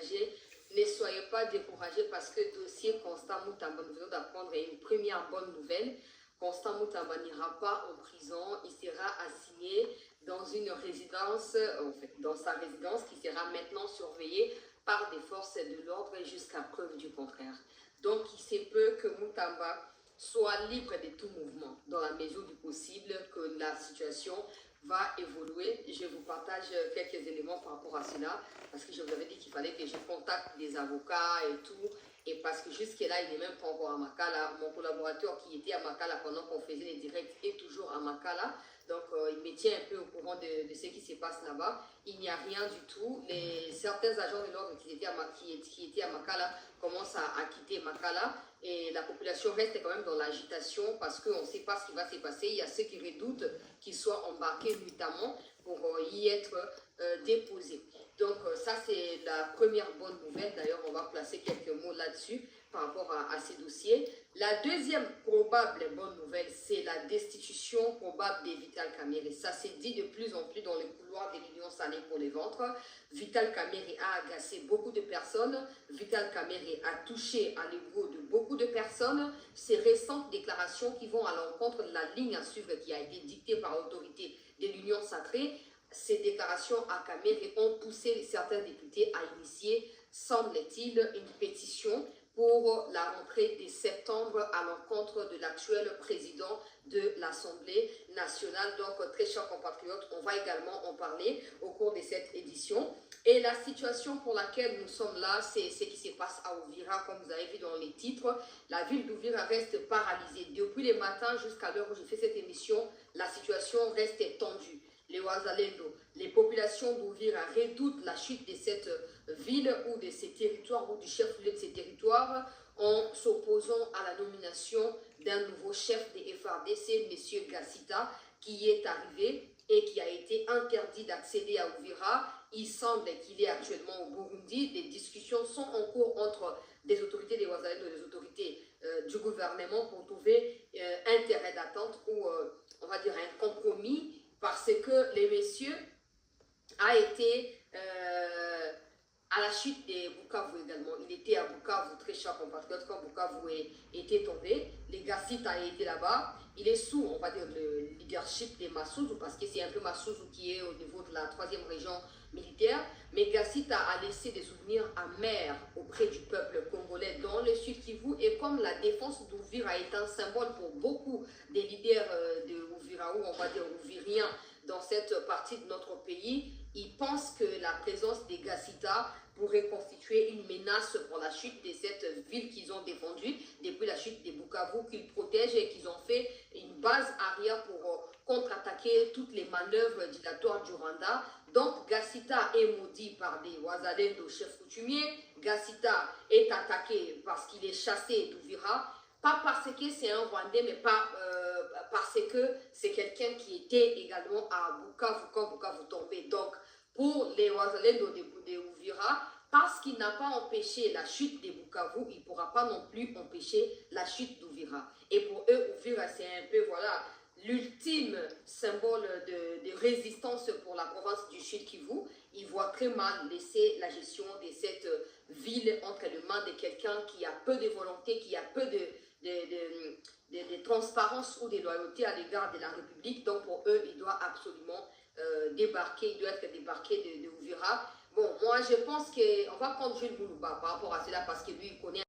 partager. Ne soyez pas découragés parce que le dossier Constant Moutamba, nous venons d'apprendre une première bonne nouvelle. Constant Moutamba n'ira pas en prison, il sera assigné dans une résidence, en fait, dans sa résidence qui sera maintenant surveillée par des forces de l'ordre jusqu'à preuve du contraire. Donc, il se peut que Moutamba soit libre de tout mouvement dans la mesure du possible, que la situation va évoluer. Je vous partage quelques éléments par rapport à cela, parce que je vous avais dit qu'il fallait que je contacte des avocats et tout, et parce que jusque-là, il n'est même pas encore à Makala. Mon collaborateur qui était à Makala pendant qu'on faisait les directs est toujours à Makala, donc il me tient un peu au courant de ce qui se passe là-bas. Il n'y a rien du tout. Certains agents de l'ordre qui étaient à Makala commencent à quitter Makala, et la population reste quand même dans l'agitation parce qu'on ne sait pas ce qui va se passer. Il y a ceux qui redoutent qu'ils soient embarqués notamment pour y être déposés. Donc ça, c'est la première bonne nouvelle. D'ailleurs, on va placer quelques mots là-dessus par rapport à ces dossiers. La deuxième probable bonne nouvelle, c'est la destitution probable de Vital Kamerhe. Ça s'est dit de plus en plus dans les couloirs de l'Union Salée pour les ventres. Vital Kamerhe a agacé beaucoup de personnes. Vital Kamerhe a touché à l'ego de beaucoup de personnes. Ces récentes déclarations qui vont à l'encontre de la ligne à suivre qui a été dictée par l'autorité de l'Union Sacrée, ces déclarations à Kamerhe ont poussé certains députés à initier, semble-t-il, une pétition pour la rentrée de septembre à l'encontre de l'actuel président de l'Assemblée nationale. Donc, très chers compatriotes, on va également en parler au cours de cette édition. Et la situation pour laquelle nous sommes là, c'est ce qui se passe à Uvira, comme vous avez vu dans les titres. La ville d'Uvira reste paralysée. Depuis le matin jusqu'à l'heure où je fais cette émission, la situation reste tendue. Les Wazalendo, les populations d'Uvira redoutent la chute de cette ville ou de ces territoires ou du chef-lieu de ces territoires en s'opposant à la nomination d'un nouveau chef des FRDC, M. Gassita, qui est arrivé et qui a été interdit d'accéder à Uvira. Il semble qu'il est actuellement au Burundi. Des discussions sont en cours entre des autorités des Wazalendo et des autorités du gouvernement pour trouver un terrain d'attente ou on va dire un compromis, parce que le monsieur a été à la chute de Bukavu également. Il était à Bukavu, très cher compatriote, quand Bukavu était tombé. Les Gassita a été là-bas. Il est sous, on va dire, le leadership des Massouzou, parce que c'est un peu Massouzou qui est au niveau de la 3e région militaire. Mais Gassita a laissé des souvenirs amers auprès du peuple congolais dans le Sud Kivu. Et comme la défense d'Uvira est un symbole pour beaucoup des leaders de Uvira, ou on va dire Ouviriens, dans cette partie de notre pays, ils pensent que la présence des Gassita pourrait constituer une menace pour la chute de cette ville qu'ils ont défendue depuis la chute des Bukavu, qu'ils protègent et qu'ils ont fait une base arrière pour contre-attaquer toutes les manœuvres dilatoires du Rwanda. Donc Gassita est maudit par des Wazalendo chefs coutumiers. Gassita est attaqué parce qu'il est chassé d'Uvira, pas parce que c'est un Rwandais, mais pas parce que c'est quelqu'un qui était également à Bukavu quand Bukavu tombait. Donc, pour les Wazalendo de Uvira, parce qu'il n'a pas empêché la chute de Bukavu, il ne pourra pas non plus empêcher la chute d'Uvira. Et pour eux, Uvira, c'est un peu, voilà, l'ultime symbole de résistance pour la province du Sud Kivu. Ils voient très mal laisser la gestion de cette ville entre les mains de quelqu'un qui a peu de volonté, qui a peu de transparence ou de loyauté à l'égard de la République. Donc pour eux, il doit absolument débarquer, il doit être débarqué de Uvira. Bon, moi je pense qu'on va prendre Jules Boulouba par rapport à cela, parce que lui, il connaît